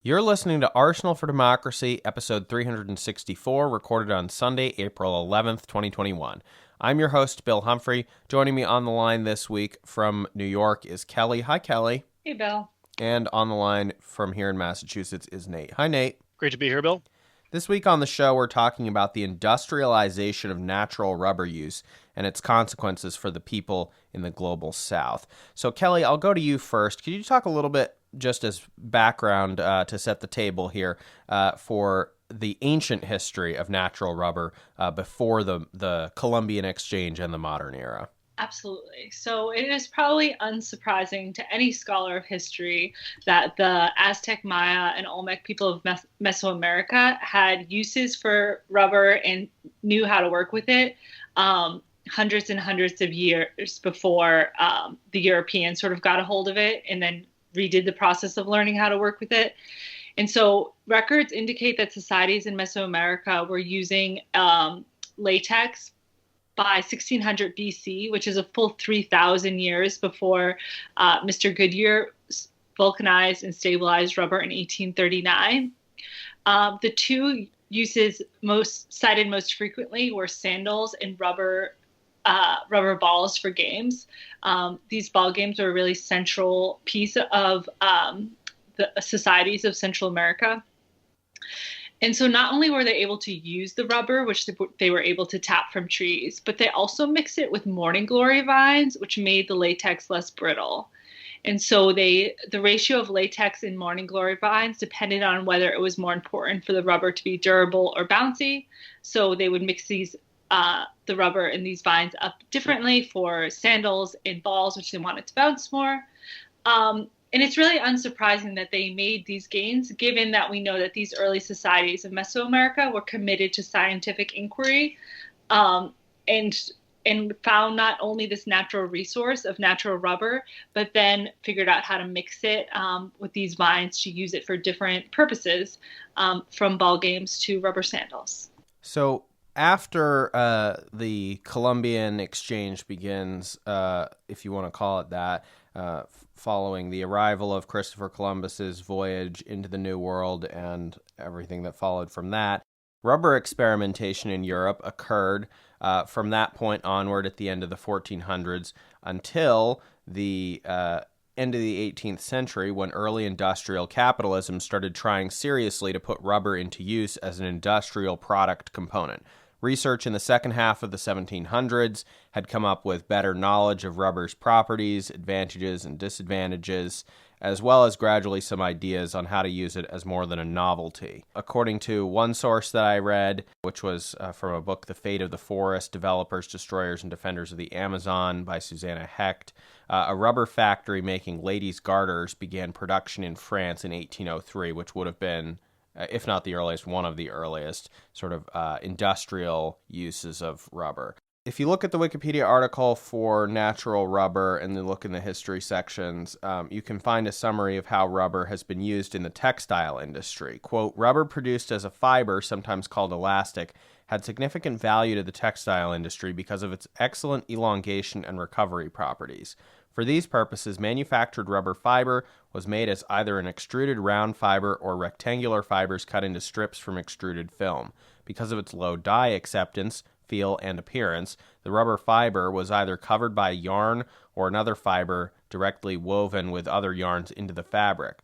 You're listening to Arsenal for Democracy, episode 364, recorded on Sunday, April 11th, 2021. I'm your host, Bill Humphrey. Joining me on the line this week from New York is Kelley. Hi, Kelley. Hey, Bill. And on the line from here in Massachusetts is Nate. Hi, Nate. Great to be here, Bill. This week on the show, we're talking about the industrialization of natural rubber use and its consequences for the people in the global south. So, Kelley, I'll go to you first. Could you talk a little bit, just as background to set the table here, for the ancient history of natural rubber before the Columbian Exchange and the modern era? Absolutely. So it is probably unsurprising to any scholar of history that the Aztec, Maya, and Olmec people of Mesoamerica had uses for rubber and knew how to work with it hundreds and hundreds of years before the Europeans sort of got a hold of it and then redid the process of learning how to work with it. And so records indicate that societies in Mesoamerica were using latex by 1600 BC, which is a full 3,000 years before Mr. Goodyear vulcanized and stabilized rubber in 1839. The two uses cited most frequently were sandals and rubber balls for games. These ball games were a really central piece of the societies of Central America. And so not only were they able to use the rubber, which they were able to tap from trees, but they also mixed it with morning glory vines, which made the latex less brittle. And so the ratio of latex and morning glory vines depended on whether it was more important for the rubber to be durable or bouncy. So they would mix the rubber and these vines up differently for sandals and balls, which they wanted to bounce more. And it's really unsurprising that they made these gains, given that we know that these early societies of Mesoamerica were committed to scientific inquiry and found not only this natural resource of natural rubber, but then figured out how to mix it with these vines to use it for different purposes, from ball games to rubber sandals. So after the Columbian Exchange begins, if you want to call it that, following the arrival of Christopher Columbus's voyage into the New World and everything that followed from that, rubber experimentation in Europe occurred from that point onward at the end of the 1400s until the end of the 18th century, when early industrial capitalism started trying seriously to put rubber into use as an industrial product component. Research in the second half of the 1700s had come up with better knowledge of rubber's properties, advantages, and disadvantages, as well as gradually some ideas on how to use it as more than a novelty. According to one source that I read, which was from a book, The Fate of the Forest, Developers, Destroyers, and Defenders of the Amazon by Susanna Hecht, a rubber factory making ladies' garters began production in France in 1803, which would have been, if not the earliest, one of the earliest sort of industrial uses of rubber. If you look at the Wikipedia article for natural rubber and then look in the history sections, you can find a summary of how rubber has been used in the textile industry. Quote, rubber produced as a fiber, sometimes called elastic, had significant value to the textile industry because of its excellent elongation and recovery properties. For these purposes, manufactured rubber fiber was made as either an extruded round fiber or rectangular fibers cut into strips from extruded film. Because of its low dye acceptance, feel, and appearance, the rubber fiber was either covered by yarn or another fiber directly woven with other yarns into the fabric.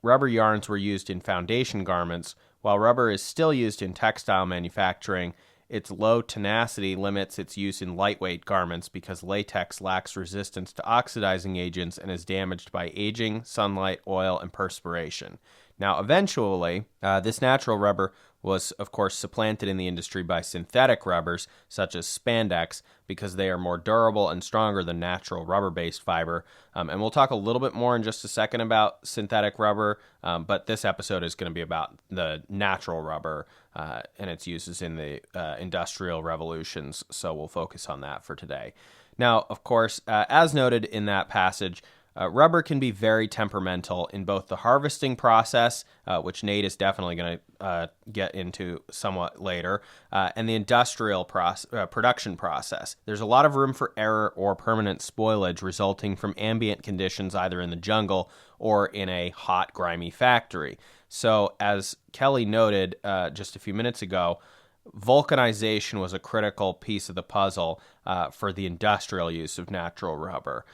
Rubber yarns were used in foundation garments. While rubber is still used in textile manufacturing, its low tenacity limits its use in lightweight garments because latex lacks resistance to oxidizing agents and is damaged by aging, sunlight, oil, and perspiration. Now, eventually, this natural rubber was, of course, supplanted in the industry by synthetic rubbers, such as spandex, because they are more durable and stronger than natural rubber-based fiber. And we'll talk a little bit more in just a second about synthetic rubber, but this episode is going to be about the natural rubber and its uses in the industrial revolutions, so we'll focus on that for today. Now, of course, as noted in that passage, rubber can be very temperamental in both the harvesting process, which Nate is definitely going to get into somewhat later, and the industrial production process. There's a lot of room for error or permanent spoilage resulting from ambient conditions either in the jungle or in a hot, grimy factory. So as Kelley noted just a few minutes ago, vulcanization was a critical piece of the puzzle for the industrial use of natural rubber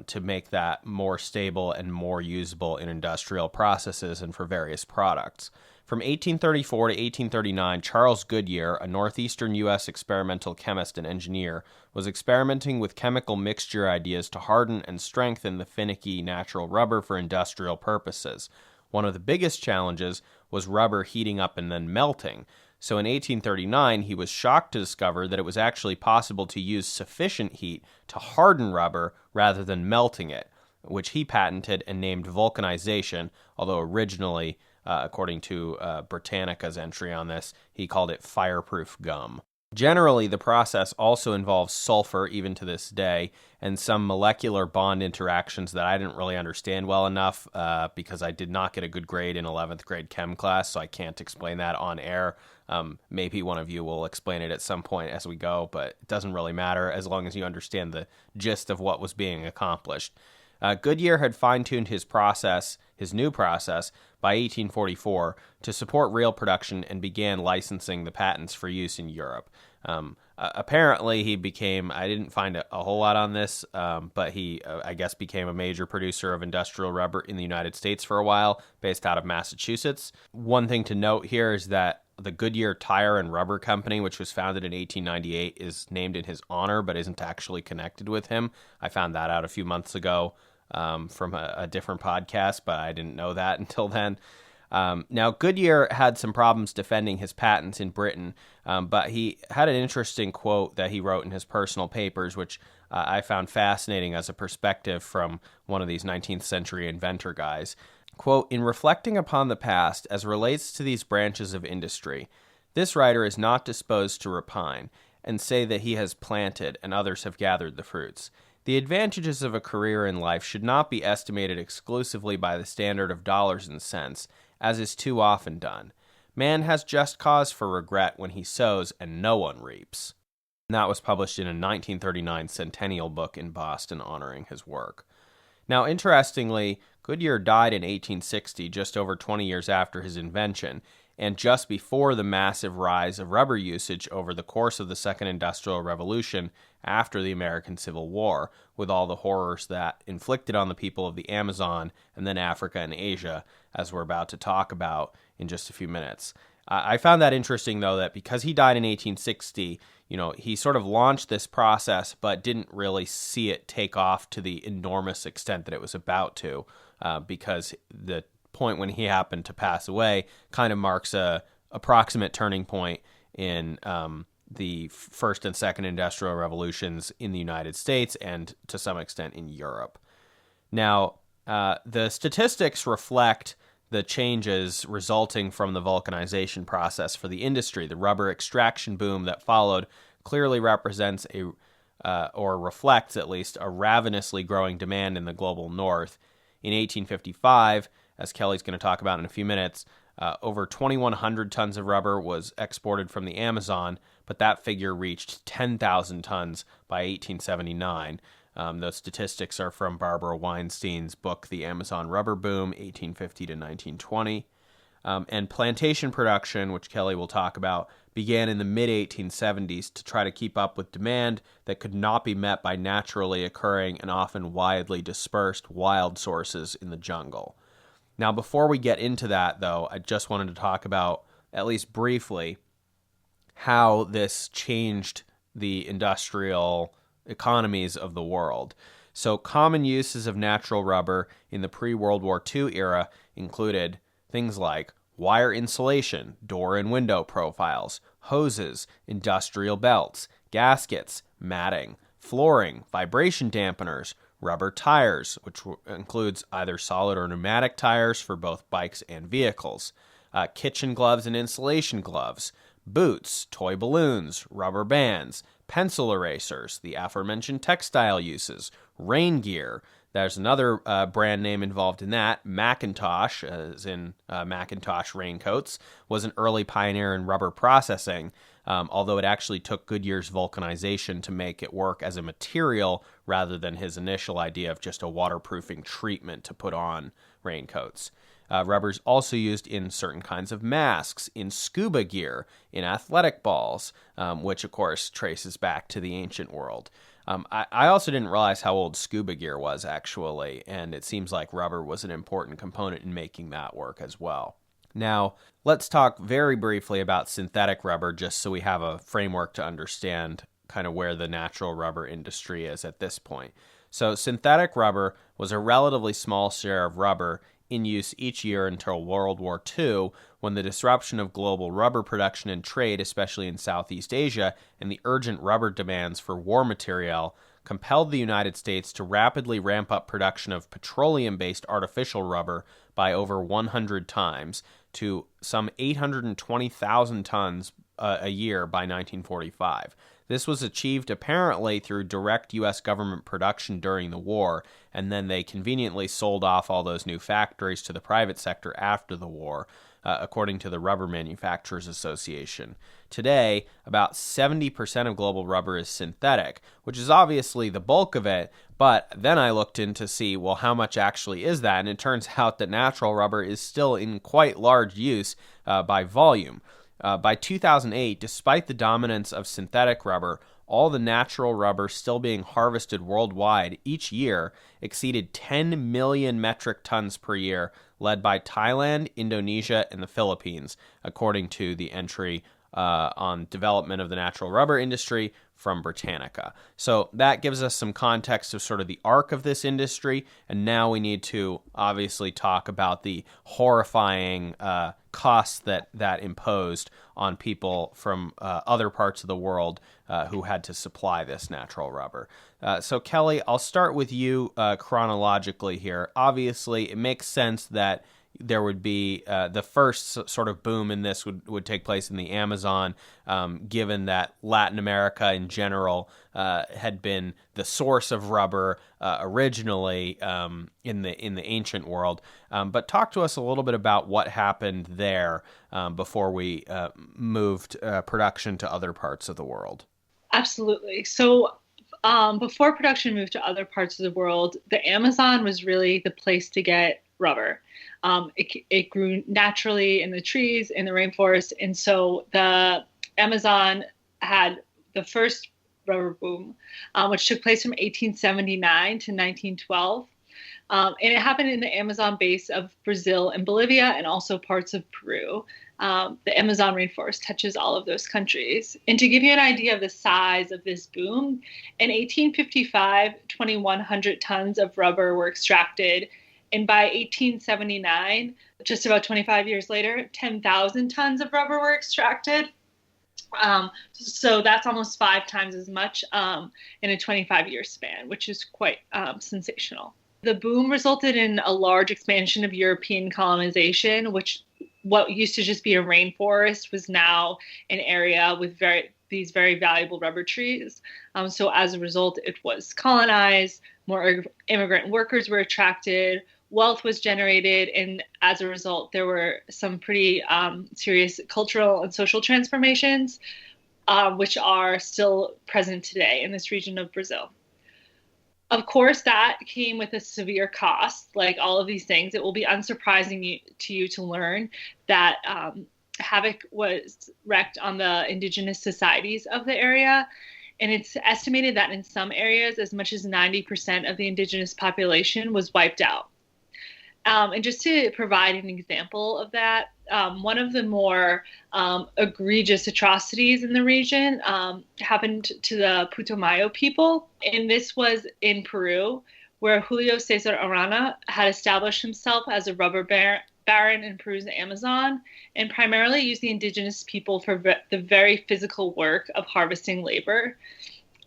to make that more stable and more usable in industrial processes and for various products. From 1834 to 1839, Charles Goodyear, a northeastern U.S. experimental chemist and engineer, was experimenting with chemical mixture ideas to harden and strengthen the finicky natural rubber for industrial purposes. One of the biggest challenges was rubber heating up and then melting. So in 1839, he was shocked to discover that it was actually possible to use sufficient heat to harden rubber rather than melting it, which he patented and named vulcanization, although originally, according to Britannica's entry on this, he called it fireproof gum. Generally, the process also involves sulfur, even to this day, and some molecular bond interactions that I didn't really understand well enough because I did not get a good grade in 11th grade chem class, so I can't explain that on air. Maybe one of you will explain it at some point as we go, but it doesn't really matter as long as you understand the gist of what was being accomplished. Goodyear had fine-tuned his new process, by 1844 to support real production and began licensing the patents for use in Europe. Apparently, he became, I didn't find a whole lot on this, but he, I guess, became a major producer of industrial rubber in the United States for a while, based out of Massachusetts. One thing to note here is that the Goodyear Tire and Rubber Company, which was founded in 1898, is named in his honor, but isn't actually connected with him. I found that out a few months ago from a different podcast, but I didn't know that until then. Now, Goodyear had some problems defending his patents in Britain, but he had an interesting quote that he wrote in his personal papers, which I found fascinating as a perspective from one of these 19th century inventor guys. Quote, "In reflecting upon the past as relates to these branches of industry, this writer is not disposed to repine and say that he has planted and others have gathered the fruits. The advantages of a career in life should not be estimated exclusively by the standard of dollars and cents, as is too often done. Man has just cause for regret when he sows and no one reaps." And that was published in a 1939 centennial book in Boston honoring his work. Now, interestingly, Goodyear died in 1860, just over 20 years after his invention, and just before the massive rise of rubber usage over the course of the Second Industrial Revolution after the American Civil War, with all the horrors that inflicted on the people of the Amazon and then Africa and Asia, as we're about to talk about in just a few minutes. I found that interesting, though, that because he died in 1860, he sort of launched this process, but didn't really see it take off to the enormous extent that it was about to, because the point when he happened to pass away kind of marks a approximate turning point in the first and second industrial revolutions in the United States and to some extent in Europe. Now, the statistics reflect the changes resulting from the vulcanization process for the industry. The rubber extraction boom that followed clearly represents or reflects at least, a ravenously growing demand in the global north. In 1855, as Kelley's going to talk about in a few minutes, over 2,100 tons of rubber was exported from the Amazon, but that figure reached 10,000 tons by 1879. Those statistics are from Barbara Weinstein's book, The Amazon Rubber Boom, 1850 to 1920. And plantation production, which Kelley will talk about, began in the mid-1870s to try to keep up with demand that could not be met by naturally occurring and often widely dispersed wild sources in the jungle. Now, before we get into that, though, I just wanted to talk about, at least briefly, how this changed the industrial economies of the world. So common uses of natural rubber in the pre-World War II era included things like wire insulation, door and window profiles, hoses, industrial belts, gaskets, matting, flooring, vibration dampeners, rubber tires, which includes either solid or pneumatic tires for both bikes and vehicles, kitchen gloves and insulation gloves, boots, toy balloons, rubber bands, pencil erasers, the aforementioned textile uses, rain gear. There's another brand name involved in that. Macintosh, as in Macintosh raincoats, was an early pioneer in rubber processing, although it actually took Goodyear's vulcanization to make it work as a material rather than his initial idea of just a waterproofing treatment to put on raincoats. Rubber's also used in certain kinds of masks, in scuba gear, in athletic balls, which of course traces back to the ancient world. I also didn't realize how old scuba gear was, actually, and it seems like rubber was an important component in making that work as well. Now, let's talk very briefly about synthetic rubber, just so we have a framework to understand kind of where the natural rubber industry is at this point. So synthetic rubber was a relatively small share of rubber in use each year until World War II, when the disruption of global rubber production and trade, especially in Southeast Asia, and the urgent rubber demands for war material compelled the United States to rapidly ramp up production of petroleum-based artificial rubber by over 100 times to some 820,000 tons a year by 1945. This was achieved apparently through direct U.S. government production during the war, and then they conveniently sold off all those new factories to the private sector after the war, according to the Rubber Manufacturers Association. Today, about 70% of global rubber is synthetic, which is obviously the bulk of it, but then I looked in to see, well, how much actually is that? And it turns out that natural rubber is still in quite large use by volume. By 2008, despite the dominance of synthetic rubber, all the natural rubber still being harvested worldwide each year exceeded 10 million metric tons per year, led by Thailand, Indonesia, and the Philippines, according to the entry on development of the natural rubber industry from Britannica. So that gives us some context of sort of the arc of this industry, and now we need to obviously talk about the horrifying costs that imposed on people from other parts of the world who had to supply this natural rubber. So Kelley, I'll start with you chronologically here. Obviously, it makes sense that there would be the first sort of boom in this would take place in the Amazon, given that Latin America in general had been the source of rubber originally in the ancient world. But talk to us a little bit about what happened there before we moved production to other parts of the world. Absolutely. So before production moved to other parts of the world, the Amazon was really the place to get rubber. It grew naturally in the trees, in the rainforest. And so the Amazon had the first rubber boom, which took place from 1879 to 1912. And it happened in the Amazon base of Brazil and Bolivia, and also parts of Peru. The Amazon rainforest touches all of those countries. And to give you an idea of the size of this boom, in 1855, 2,100 tons of rubber were extracted. And by 1879, just about 25 years later, 10,000 tons of rubber were extracted. So that's almost 5 times as much in a 25-year span, which is quite sensational. The boom resulted in a large expansion of European colonization, which what used to just be a rainforest was now an area with these very valuable rubber trees. So as a result, it was colonized, more immigrant workers were attracted, wealth was generated, and as a result, there were some pretty serious cultural and social transformations, which are still present today in this region of Brazil. Of course, that came with a severe cost, like all of these things. It will be unsurprising to you to learn that havoc was wreaked on the indigenous societies of the area. And it's estimated that in some areas, as much as 90% of the indigenous population was wiped out. And just to provide an example of that, one of the more egregious atrocities in the region happened to the Putumayo people. And this was in Peru, where Julio Cesar Arana had established himself as a rubber baron in Peru's Amazon, and primarily used the indigenous people for the very physical work of harvesting labor.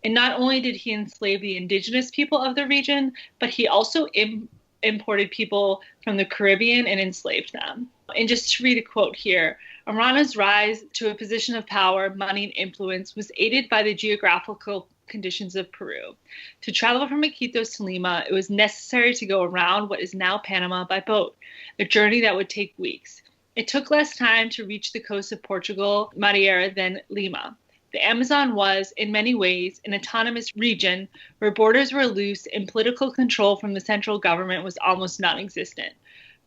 And not only did he enslave the indigenous people of the region, but he also imported people from the Caribbean and enslaved them. And just to read a quote here, Arana's rise to a position of power, money, and influence was aided by the geographical conditions of Peru. To travel from Iquitos to Lima, it was necessary to go around what is now Panama by boat, a journey that would take weeks. It took less time to reach the coast of Portugal, Madeira, than Lima. The Amazon was, in many ways, an autonomous region where borders were loose and political control from the central government was almost non-existent.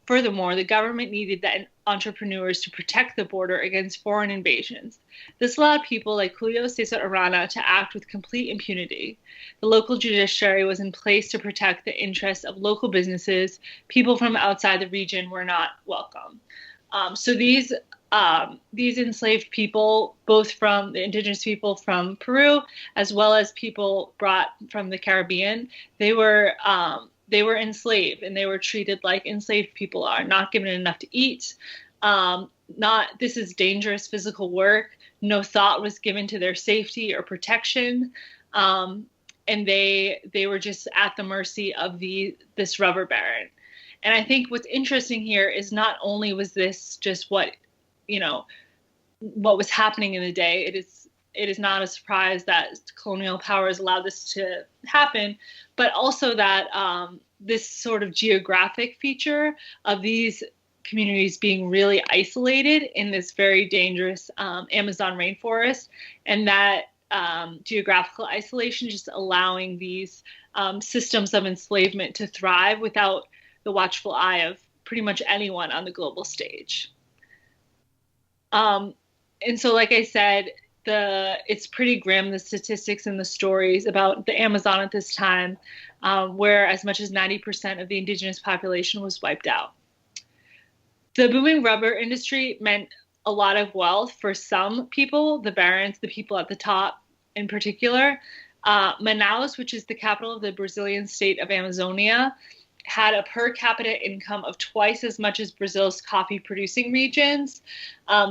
Furthermore, the government needed the entrepreneurs to protect the border against foreign invasions. This allowed people like Julio Cesar Arana to act with complete impunity. The local judiciary was in place to protect the interests of local businesses. People from outside the region were not welcome. So these enslaved people, both from the indigenous people from Peru as well as people brought from the Caribbean, they were enslaved and they were treated like enslaved people are, not given enough to eat. This is dangerous physical work. No thought was given to their safety or protection. And they were just at the mercy of this rubber baron. And I think what's interesting here is not only was this just what was happening in the day, it is not a surprise that colonial powers allowed this to happen, but also that this sort of geographic feature of these communities being really isolated in this very dangerous Amazon rainforest, and that geographical isolation just allowing these systems of enslavement to thrive without the watchful eye of pretty much anyone on the global stage. And so, like I said, it's pretty grim, the statistics and the stories about the Amazon at this time, where as much as 90% of the indigenous population was wiped out. The booming rubber industry meant a lot of wealth for some people, the barons, the people at the top in particular. Manaus, which is the capital of the Brazilian state of Amazonia, had a per capita income of twice as much as Brazil's coffee producing regions.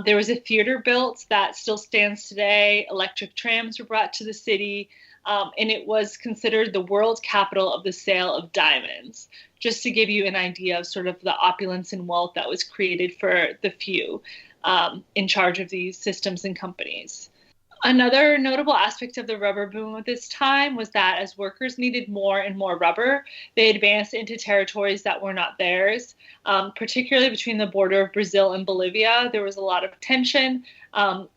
There was a theater built that still stands today. Electric trams were brought to the city, and it was considered the world capital of the sale of diamonds, just to give you an idea of sort of the opulence and wealth that was created for the few in charge of these systems and companies. Another notable aspect of the rubber boom at this time was that as workers needed more and more rubber, they advanced into territories that were not theirs, particularly between the border of Brazil and Bolivia. There was a lot of tension,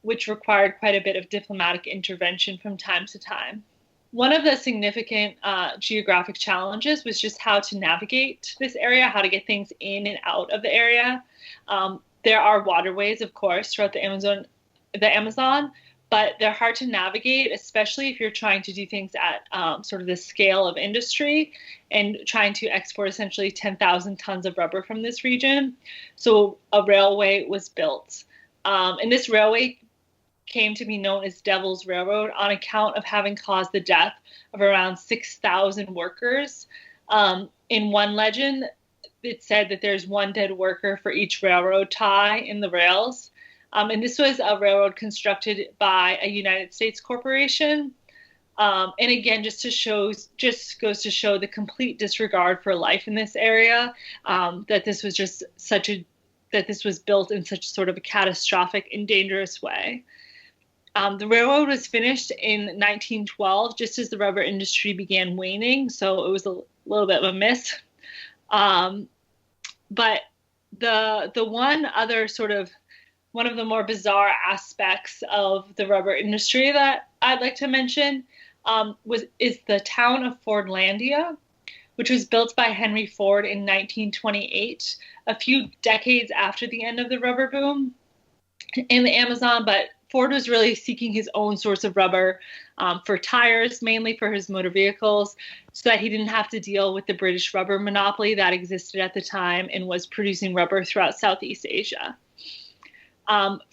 which required quite a bit of diplomatic intervention from time to time. One of the significant geographic challenges was just how to navigate this area, how to get things in and out of the area. There are waterways, of course, throughout the Amazon, but they're hard to navigate, especially if you're trying to do things at sort of the scale of industry and trying to export essentially 10,000 tons of rubber from this region. So a railway was built. And this railway came to be known as Devil's Railroad on account of having caused the death of around 6,000 workers. In one legend, it said that there's one dead worker for each railroad tie in the rails. And this was a railroad constructed by a United States corporation. And again, just goes to show the complete disregard for life in this area, that this was just that this was built in such sort of a catastrophic and dangerous way. The railroad was finished in 1912, just as the rubber industry began waning, so it was a little bit of a miss. But one of the more bizarre aspects of the rubber industry that I'd like to mention is the town of Fordlandia, which was built by Henry Ford in 1928, a few decades after the end of the rubber boom in the Amazon. But Ford was really seeking his own source of rubber for tires, mainly for his motor vehicles, so that he didn't have to deal with the British rubber monopoly that existed at the time and was producing rubber throughout Southeast Asia.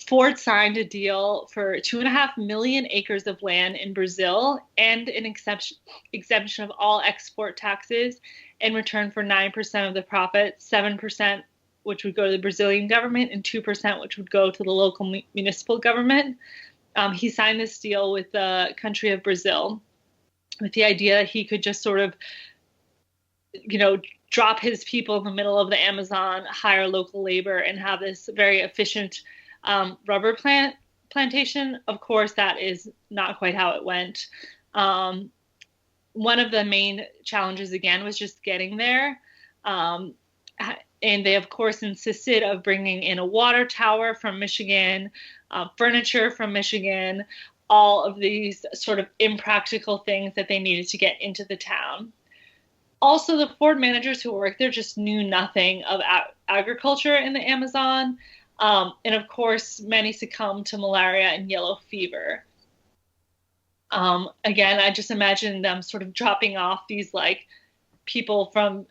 Ford signed a deal for 2.5 million acres of land in Brazil and an exemption of all export taxes in return for 9% of the profit, 7% which would go to the Brazilian government and 2% which would go to the local municipal government. He signed this deal with the country of Brazil with the idea that he could just sort of, drop his people in the middle of the Amazon, hire local labor, and have this very efficient rubber plantation. Of course, that is not quite how it went. One of the main challenges, again, was just getting there. And they, of course, insisted of bringing in a water tower from Michigan, furniture from Michigan, all of these sort of impractical things that they needed to get into the town. Also, the Ford managers who worked there just knew nothing of agriculture in the Amazon. And of course, many succumbed to malaria and yellow fever. Again, I just imagine them sort of dropping off these like people from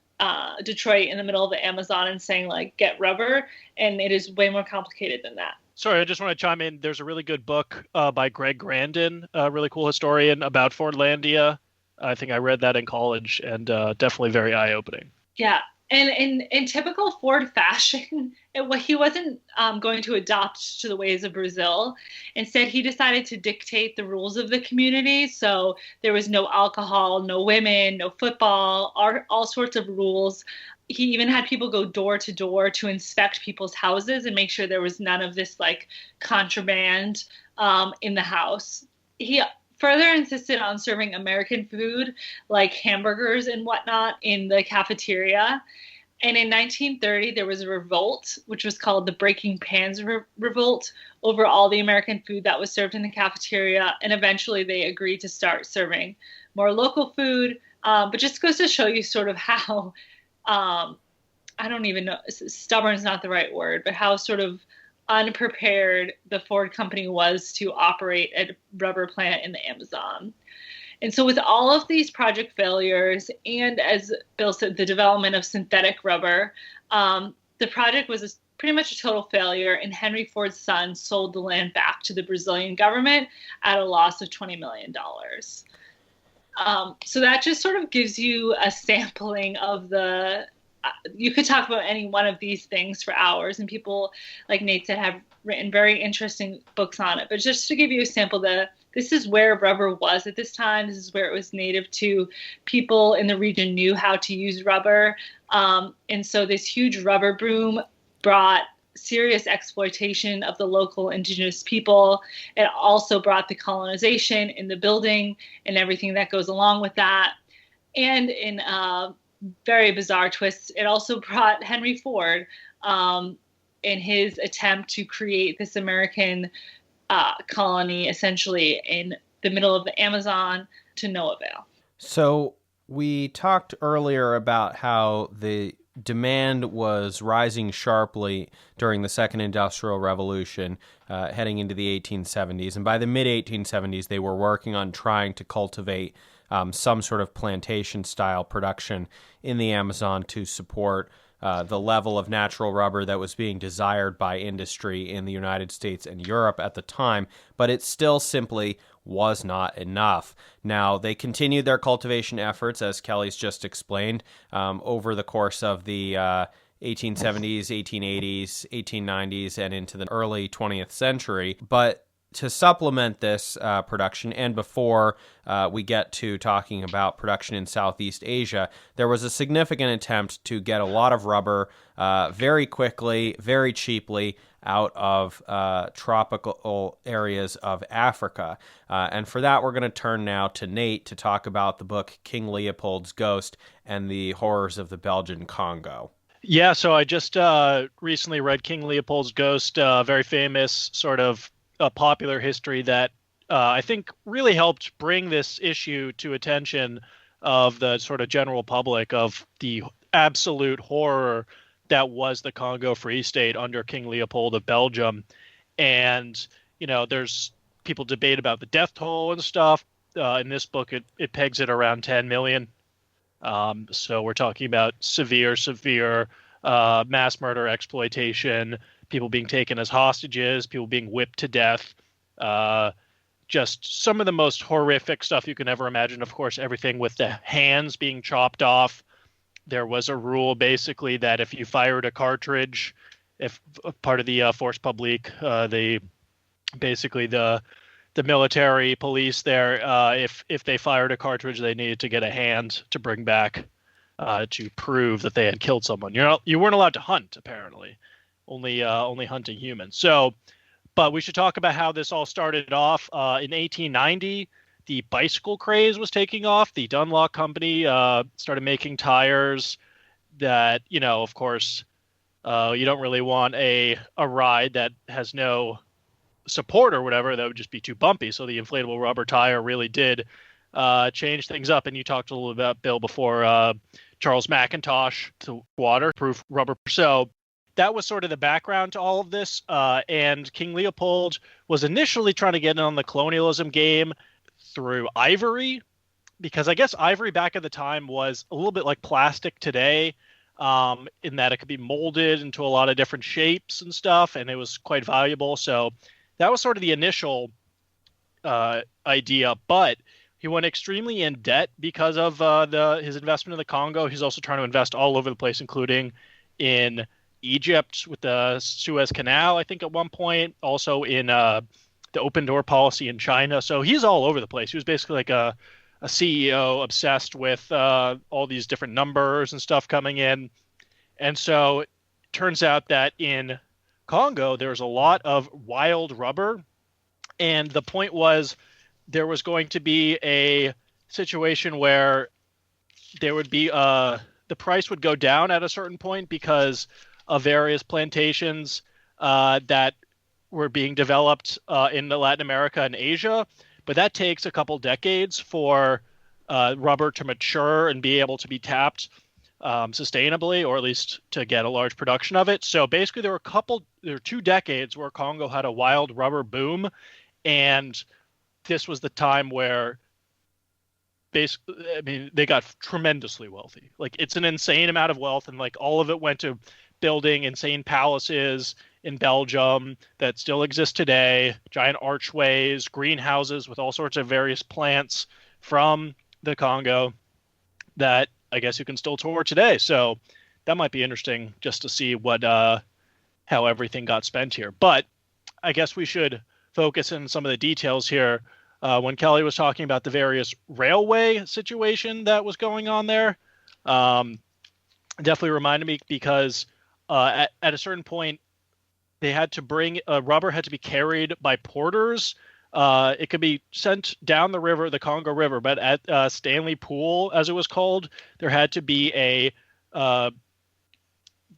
Detroit in the middle of the Amazon and saying like get rubber, and it is way more complicated than that. Sorry, I just want to chime in. There's a really good book by Greg Grandin, a really cool historian about Fordlandia. I think I read that in college, and definitely very eye-opening. Yeah, and in typical Ford fashion, he wasn't going to adopt to the ways of Brazil. Instead, he decided to dictate the rules of the community. So there was no alcohol, no women, no football, all sorts of rules. He even had people go door to door to inspect people's houses and make sure there was none of this like contraband in the house. He further insisted on serving American food like hamburgers and whatnot in the cafeteria. And in 1930, there was a revolt, which was called the Breaking Pans Revolt, over all the American food that was served in the cafeteria. And eventually they agreed to start serving more local food. But just goes to show you sort of how, I don't even know, stubborn is not the right word, but how sort of unprepared the Ford company was to operate a rubber plant in the Amazon. And so, with all of these project failures, and as Bill said, the development of synthetic rubber, the project was pretty much a total failure. And Henry Ford's son sold the land back to the Brazilian government at a loss of $20 million. So that just sort of gives you a sampling of the. You could talk about any one of these things for hours, and people, like Nate said, have written very interesting books on it. But just to give you a sample, this is where rubber was at this time. This is where it was native to people in the region knew how to use rubber. And so this huge rubber boom brought serious exploitation of the local indigenous people. It also brought the colonization in the building and everything that goes along with that. And in very bizarre twists, it also brought Henry Ford in his attempt to create this American colony essentially in the middle of the Amazon to no avail. So we talked earlier about how the demand was rising sharply during the Second Industrial Revolution, heading into the 1870s. And by the mid-1870s, they were working on trying to cultivate some sort of plantation-style production in the Amazon to support the level of natural rubber that was being desired by industry in the United States and Europe at the time, but it still simply was not enough. Now, they continued their cultivation efforts, as Kelley's just explained, over the course of the 1870s, 1880s, 1890s, and into the early 20th century, but to supplement this production, and before we get to talking about production in Southeast Asia, there was a significant attempt to get a lot of rubber very quickly, very cheaply out of tropical areas of Africa. And for that, we're going to turn now to Nate to talk about the book King Leopold's Ghost and the Horrors of the Belgian Congo. Yeah, so I just recently read King Leopold's Ghost, very famous sort of a popular history that I think really helped bring this issue to attention of the sort of general public of the absolute horror that was the Congo Free State under King Leopold of Belgium. And, you know, there's people debate about the death toll and stuff. In this book, it pegs it around 10 million. So we're talking about severe mass murder, exploitation, people being taken as hostages, people being whipped to death, just some of the most horrific stuff you can ever imagine. Of course, everything with the hands being chopped off. There was a rule basically that if you fired a cartridge, if part of the Force Publique, the military police there, if they fired a cartridge, they needed to get a hand to bring back to prove that they had killed someone. You weren't allowed to hunt, apparently. Only hunting humans. So, but we should talk about how this all started off. In 1890, the bicycle craze was taking off. The Dunlop company started making tires that, you know, of course, you don't really want a ride that has no support or whatever. That would just be too bumpy. So the inflatable rubber tire really did change things up. And you talked a little bit about, Bill, before Charles McIntosh to waterproof rubber. So that was sort of the background to all of this. And King Leopold was initially trying to get in on the colonialism game through ivory, because I guess ivory back at the time was a little bit like plastic today, in that it could be molded into a lot of different shapes and stuff, and it was quite valuable. So that was sort of the initial idea, but he went extremely in debt because of his investment in the Congo. He's also trying to invest all over the place, including in Egypt with the Suez Canal, I think, at one point, also in the open door policy in China. So he's all over the place. He was basically like a CEO obsessed with all these different numbers and stuff coming in. And so it turns out that in Congo, there's a lot of wild rubber. And the point was there was going to be a situation where there would be the price would go down at a certain point because of various plantations that were being developed in Latin America and Asia. But that takes a couple decades for rubber to mature and be able to be tapped sustainably, or at least to get a large production of it. So basically there were 2 decades where Congo had a wild rubber boom. And this was the time where they got tremendously wealthy. Like, it's an insane amount of wealth, and like all of it went to building insane palaces in Belgium that still exist today, giant archways, greenhouses with all sorts of various plants from the Congo that I guess you can still tour today. So that might be interesting just to see what how everything got spent here. But I guess we should focus in some of the details here. When Kelley was talking about the various railway situation that was going on there, definitely reminded me, because at a certain point, they had to bring rubber had to be carried by porters. It could be sent down the river, the Congo River, but at Stanley Pool, as it was called, there had to be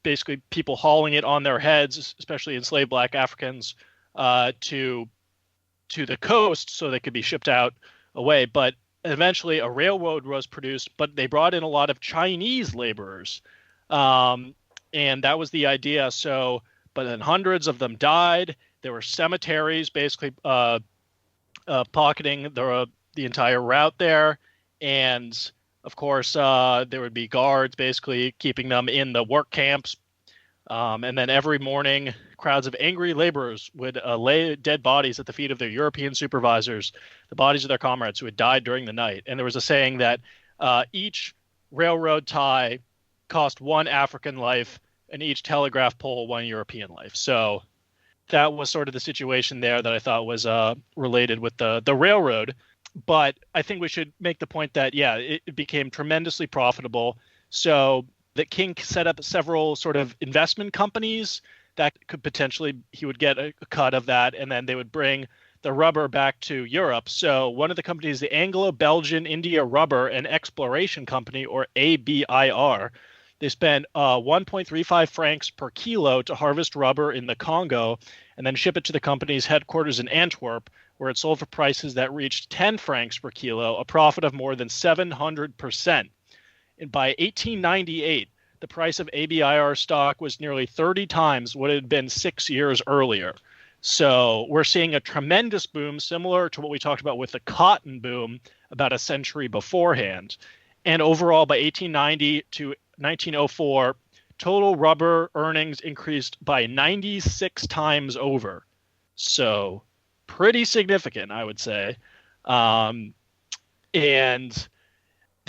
basically people hauling it on their heads, especially enslaved Black Africans, to the coast so they could be shipped out away. But eventually a railroad was produced, but they brought in a lot of Chinese laborers. And that was the idea. So, but then hundreds of them died. There were cemeteries basically pocketing the entire route there. And of course, there would be guards basically keeping them in the work camps. And then every morning, crowds of angry laborers would lay dead bodies at the feet of their European supervisors, the bodies of their comrades who had died during the night. And there was a saying that each railroad tie cost 1 African life and each telegraph pole 1 European life. So that was sort of the situation there that I thought was related with the railroad. But I think we should make the point that, yeah, it became tremendously profitable. So the king set up several sort of investment companies that could potentially, he would get a cut of that, and then they would bring the rubber back to Europe. So one of the companies, the Anglo-Belgian India Rubber and Exploration Company, or ABIR, they spent 1.35 francs per kilo to harvest rubber in the Congo and then ship it to the company's headquarters in Antwerp, where it sold for prices that reached 10 francs per kilo, a profit of more than 700%. And by 1898, the price of ABIR stock was nearly 30 times what it had been 6 years earlier. So we're seeing a tremendous boom, similar to what we talked about with the cotton boom about a century beforehand. And overall, by 1890 to 1904, total rubber earnings increased by 96 times over. So pretty significant, I would say. And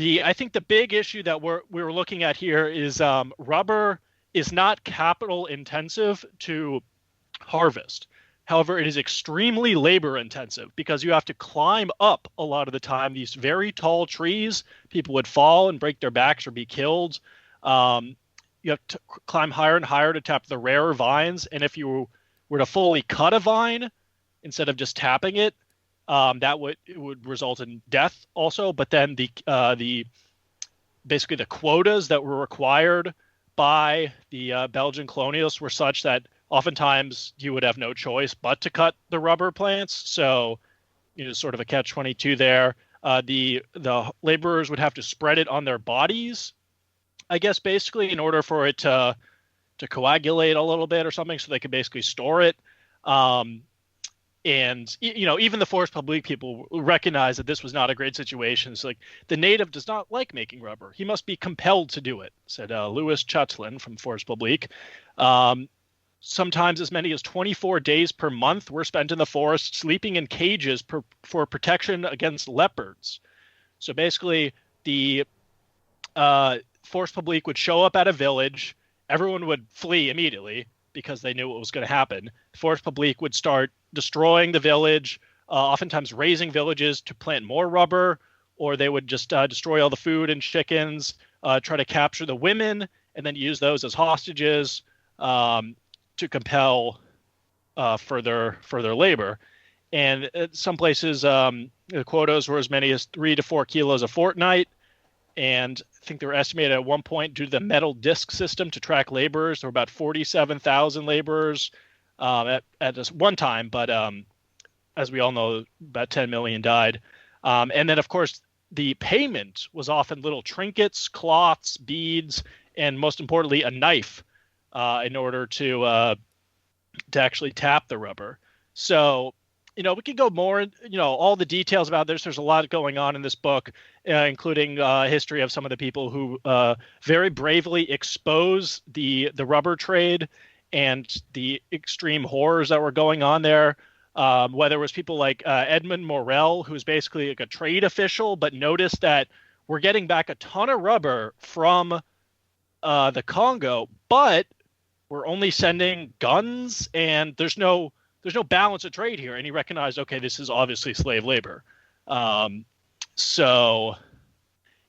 I think the big issue that we're looking at here is rubber is not capital intensive to harvest. However, it is extremely labor intensive because you have to climb up a lot of the time these very tall trees. People would fall and break their backs or be killed. You have to climb higher and higher to tap the rarer vines. And if you were to fully cut a vine instead of just tapping it, it would result in death also. But then the basically the quotas that were required by the Belgian colonialists were such that oftentimes you would have no choice but to cut the rubber plants. So, sort of a catch-22 there. The laborers would have to spread it on their bodies, I guess, basically in order for it to coagulate a little bit or something, so they could basically store it. And even the force publique people recognize that this was not a great situation. It's like, the native does not like making rubber. He must be compelled to do it, said Louis Chutlin from Force Publique. Sometimes as many as 24 days per month were spent in the forest sleeping in cages for protection against leopards. So basically, the Force Publique would show up at a village. Everyone would flee immediately because they knew what was going to happen. The Force Publique would start destroying the village, oftentimes razing villages to plant more rubber, or they would just destroy all the food and chickens, try to capture the women, and then use those as hostages to compel further labor. And some places, the quotas were as many as 3 to 4 kilos a fortnight. And I think they were estimated at one point, due to the metal disc system to track laborers, there were about 47,000 laborers at this one time. But as we all know, about 10 million died. And then, of course, the payment was often little trinkets, cloths, beads, and most importantly, a knife in order to actually tap the rubber. So, we could go more, all the details about this. There's a lot going on in this book, including history of some of the people who very bravely expose the rubber trade and the extreme horrors that were going on there. Whether it was people like Edmund Morel, who's basically like a trade official, but noticed that we're getting back a ton of rubber from the Congo, but we're only sending guns, and there's no balance of trade here. And he recognized, okay, this is obviously slave labor. So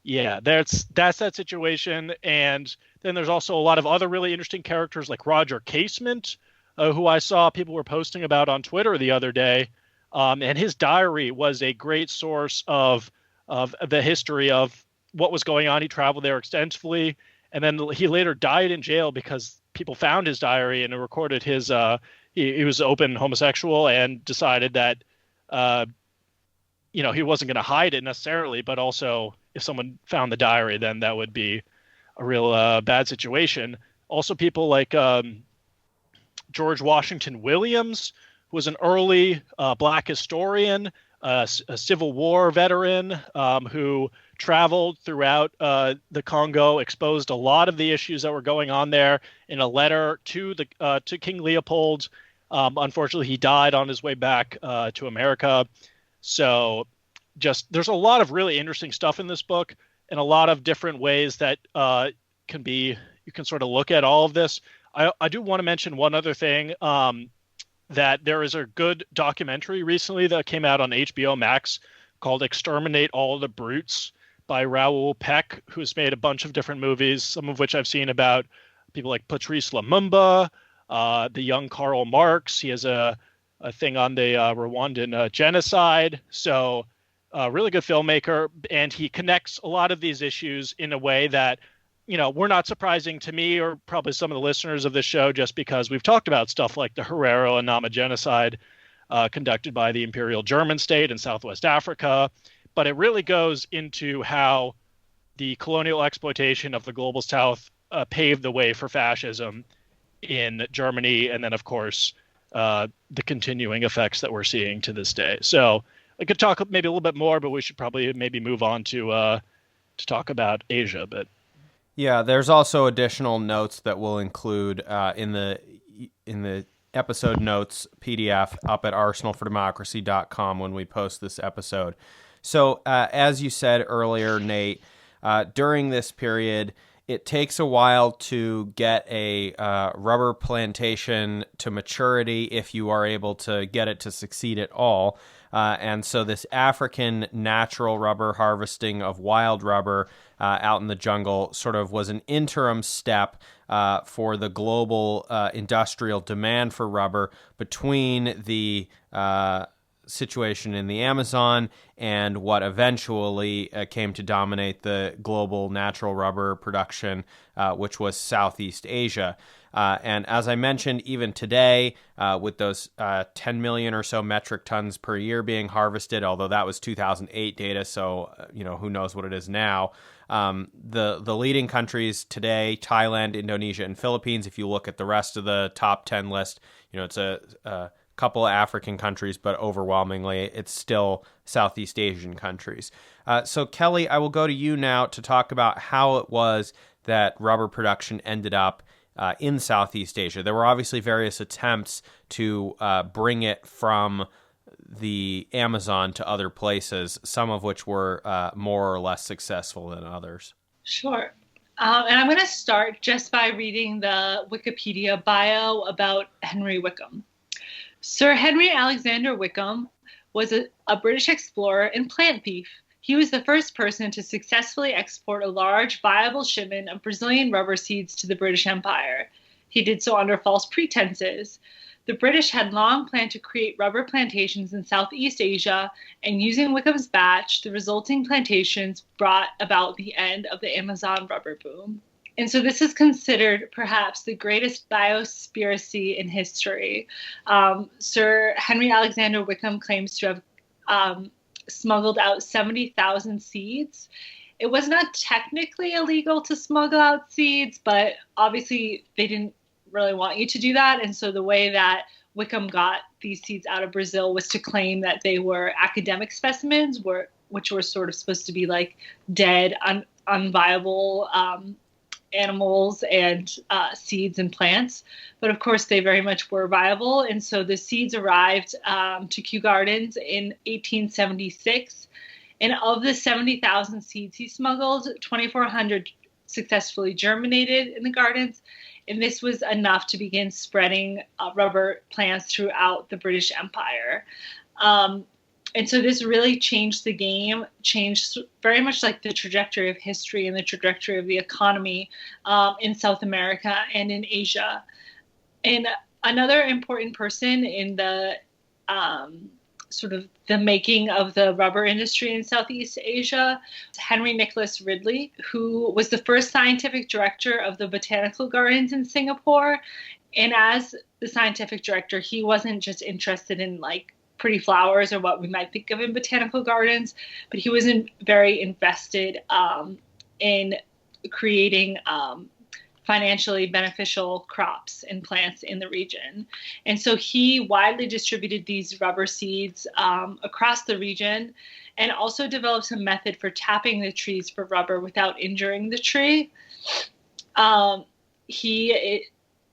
yeah, that's that situation. And then there's also a lot of other really interesting characters like Roger Casement, who I saw people were posting about on Twitter the other day. And his diary was a great source of the history of what was going on. He traveled there extensively, and then he later died in jail because people found his diary and recorded his he was open homosexual and decided that he wasn't going to hide it necessarily, but also if someone found the diary, then that would be a real bad situation. Also, people like George Washington Williams, who was an early black historian, a Civil War veteran who traveled throughout the Congo, exposed a lot of the issues that were going on there in a letter to King Leopold. Unfortunately, he died on his way back to America. So there's a lot of really interesting stuff in this book, and a lot of different ways that you can sort of look at all of this. I do want to mention one other thing, that there is a good documentary recently that came out on HBO Max called Exterminate All the Brutes by Raoul Peck, who's made a bunch of different movies, some of which I've seen about people like Patrice Lumumba, the young Karl Marx. He has a thing on the Rwandan genocide. So really good filmmaker, and he connects a lot of these issues in a way that, were not surprising to me or probably some of the listeners of this show, just because we've talked about stuff like the Herero and Nama genocide conducted by the Imperial German state in Southwest Africa. But it really goes into how the colonial exploitation of the global South paved the way for fascism in Germany, and then, of course, the continuing effects that we're seeing to this day. So I could talk maybe a little bit more, but we should probably maybe move on to talk about Asia. But yeah, there's also additional notes that we'll include in the episode notes PDF up at arsenalfordemocracy.com when we post this episode. So as you said earlier, Nate, during this period, it takes a while to get a rubber plantation to maturity if you are able to get it to succeed at all. And so this African natural rubber harvesting of wild rubber out in the jungle sort of was an interim step for the global industrial demand for rubber between the situation in the Amazon and what eventually came to dominate the global natural rubber production, which was Southeast Asia. And as I mentioned, even today, with those 10 million or so metric tons per year being harvested, although that was 2008 data, so who knows what it is now. The leading countries today, Thailand, Indonesia, and Philippines. If you look at the rest of the top 10 list, it's a couple of African countries, but overwhelmingly it's still Southeast Asian countries. So Kelley, I will go to you now to talk about how it was that rubber production ended up in Southeast Asia. There were obviously various attempts to bring it from the Amazon to other places, some of which were more or less successful than others. Sure. And I'm going to start just by reading the Wikipedia bio about Henry Wickham. Sir Henry Alexander Wickham was a British explorer and plant thief. He was the first person to successfully export a large, viable shipment of Brazilian rubber seeds to the British Empire. He did so under false pretenses. The British had long planned to create rubber plantations in Southeast Asia, and using Wickham's batch, the resulting plantations brought about the end of the Amazon rubber boom. And so this is considered perhaps the greatest biospiracy in history. Sir Henry Alexander Wickham claims to have smuggled out 70,000 seeds. It was not technically illegal to smuggle out seeds, but obviously they didn't really want you to do that. And so the way that Wickham got these seeds out of Brazil was to claim that they were academic specimens, which were sort of supposed to be like dead, unviable animals and seeds and plants. But of course, they very much were viable. And so the seeds arrived to Kew Gardens in 1876. And of the 70,000 seeds he smuggled, 2,400 successfully germinated in the gardens. And this was enough to begin spreading rubber plants throughout the British Empire. And so this really changed the game, changed very much like the trajectory of history and the trajectory of the economy in South America and in Asia. And another important person in the sort of the making of the rubber industry in Southeast Asia, Henry Nicholas Ridley, who was the first scientific director of the botanical gardens in Singapore. And as the scientific director, he wasn't just interested in like pretty flowers or what we might think of in botanical gardens, but he was very invested in creating financially beneficial crops and plants in the region. And so he widely distributed these rubber seeds across the region and also developed a method for tapping the trees for rubber without injuring the tree.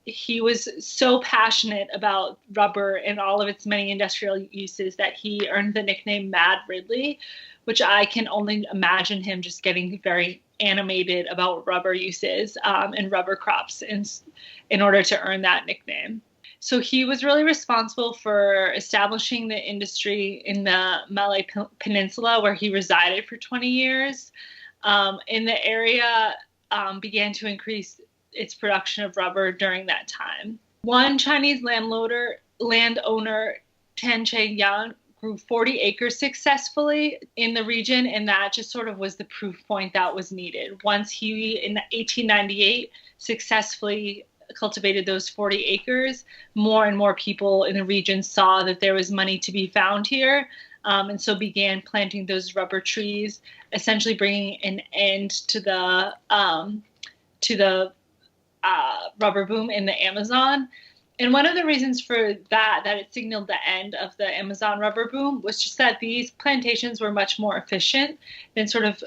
He was so passionate about rubber and all of its many industrial uses that he earned the nickname Mad Ridley, which I can only imagine him just getting very animated about rubber uses and rubber crops in order to earn that nickname. So he was really responsible for establishing the industry in the Malay Peninsula, where he resided for 20 years. And the area began to increase its production of rubber during that time. One Chinese landowner, Tan Che-yang, grew 40 acres successfully in the region, and that just sort of was the proof point that was needed. Once he, in 1898, successfully cultivated those 40 acres, more and more people in the region saw that there was money to be found here, and so began planting those rubber trees, essentially bringing an end to the rubber boom in the Amazon. And one of the reasons for that it signaled the end of the Amazon rubber boom, was just that these plantations were much more efficient than sort of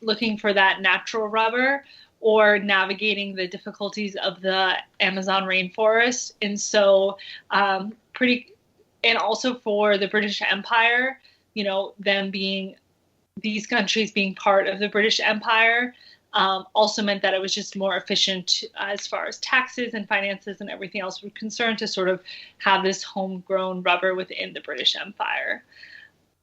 looking for that natural rubber or navigating the difficulties of the Amazon rainforest. And so and also for the British Empire, these countries being part of the British Empire, also meant that it was just more efficient as far as taxes and finances and everything else were concerned to sort of have this homegrown rubber within the British Empire.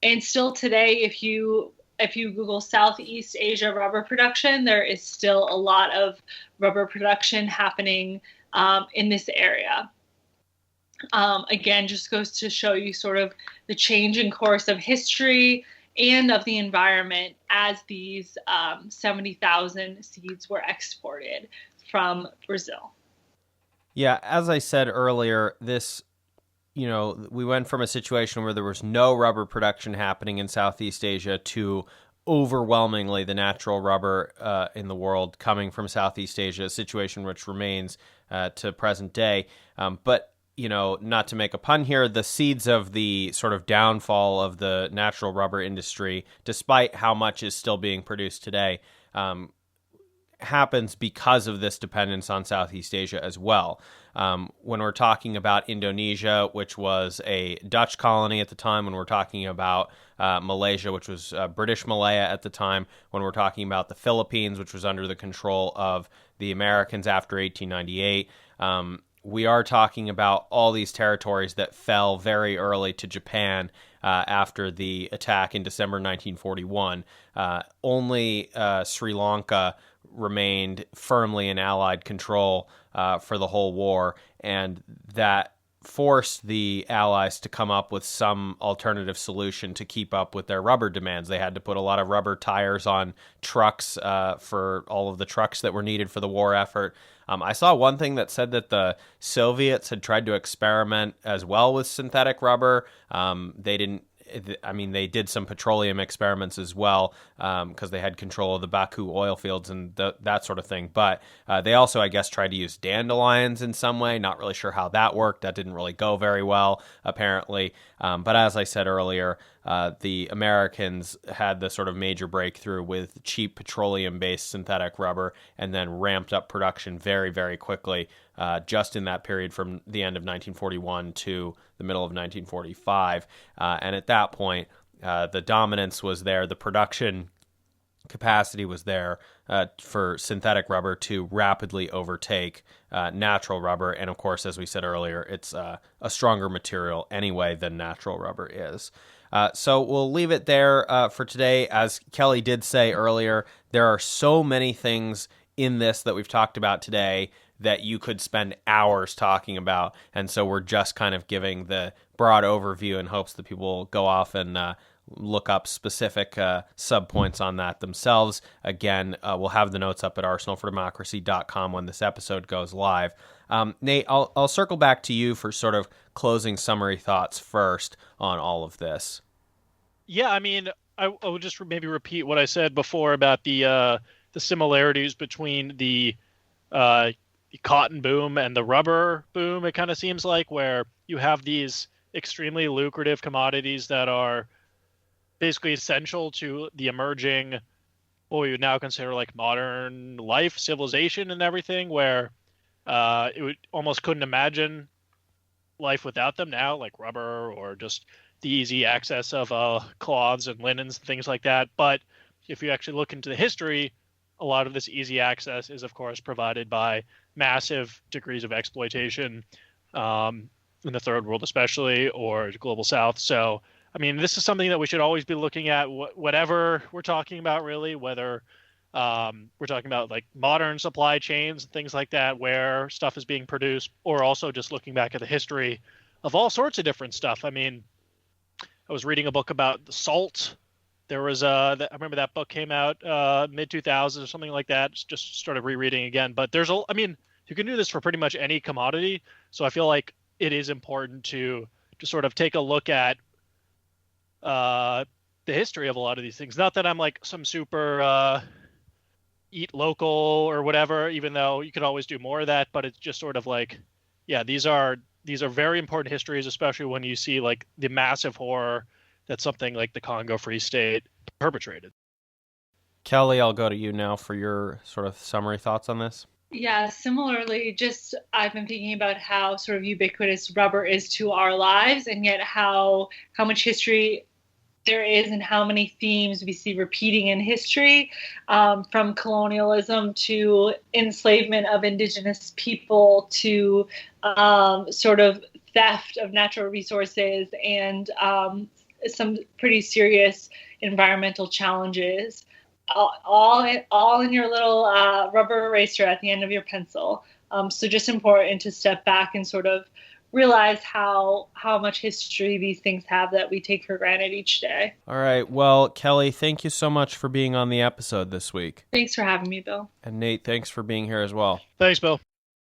And still today, if you Google Southeast Asia rubber production, there is still a lot of rubber production happening in this area. Again, just goes to show you sort of the change in course of history and of the environment as these 70,000 seeds were exported from Brazil. Yeah, as I said earlier, we went from a situation where there was no rubber production happening in Southeast Asia to overwhelmingly the natural rubber in the world coming from Southeast Asia, a situation which remains to present day. But not to make a pun here, the seeds of the sort of downfall of the natural rubber industry, despite how much is still being produced today, happens because of this dependence on Southeast Asia as well. When we're talking about Indonesia, which was a Dutch colony at the time, when we're talking about Malaysia, which was British Malaya at the time, when we're talking about the Philippines, which was under the control of the Americans after 1898, we are talking about all these territories that fell very early to Japan after the attack in December 1941. Only Sri Lanka remained firmly in Allied control for the whole war, and that forced the Allies to come up with some alternative solution to keep up with their rubber demands. They had to put a lot of rubber tires on trucks for all of the trucks that were needed for the war effort. I saw one thing that said that the Soviets had tried to experiment as well with synthetic rubber. They didn't. They did some petroleum experiments as well because they had control of the Baku oil fields and that sort of thing. But they also, I guess, tried to use dandelions in some way. Not really sure how that worked. That didn't really go very well, apparently. But as I said earlier, the Americans had the sort of major breakthrough with cheap petroleum-based synthetic rubber and then ramped up production very, very quickly just in that period from the end of 1941 to the middle of 1945. And at that point, the dominance was there. The production capacity was there for synthetic rubber to rapidly overtake natural rubber. And of course, as we said earlier, it's a stronger material anyway than natural rubber is. So we'll leave it there for today. As Kelley did say earlier, there are so many things in this that we've talked about today that you could spend hours talking about. And so we're just kind of giving the broad overview in hopes that people will go off and look up specific subpoints on that themselves. Again, we'll have the notes up at arsenalfordemocracy.com when this episode goes live. Nate, I'll circle back to you for sort of closing summary thoughts first on all of this. Yeah, I will just maybe repeat what I said before about the similarities between the cotton boom and the rubber boom. It kind of seems like where you have these extremely lucrative commodities that are basically essential to the emerging, what we would now consider like modern life, civilization, and everything, where it would almost couldn't imagine life without them now, like rubber or just the easy access of cloths and linens and things like that. But if you actually look into the history, a lot of this easy access is, of course, provided by massive degrees of exploitation in the third world, especially, or the global south. So, this is something that we should always be looking at, whatever we're talking about, really, whether we're talking about like modern supply chains and things like that, where stuff is being produced, or also just looking back at the history of all sorts of different stuff. I was reading a book about the salt. There was I remember that book came out mid 2000s or something like that. Just started rereading again. But you can do this for pretty much any commodity. So I feel like it is important to sort of take a look at the history of a lot of these things. Not that I'm like some super eat local or whatever, even though you could always do more of that. But it's just sort of like, yeah, these are very important histories, especially when you see like the massive horror that something like the Congo Free State perpetrated. Kelley, I'll go to you now for your sort of summary thoughts on this. Yeah, similarly, just I've been thinking about how sort of ubiquitous rubber is to our lives, and yet how much history there is and how many themes we see repeating in history, from colonialism to enslavement of indigenous people to sort of theft of natural resources and some pretty serious environmental challenges, all in your little rubber eraser at the end of your pencil. So just important to step back and sort of realize how much history these things have that we take for granted each day. All right. Well, Kelley, thank you so much for being on the episode this week. Thanks for having me, Bill. And Nate, thanks for being here as well. Thanks, Bill.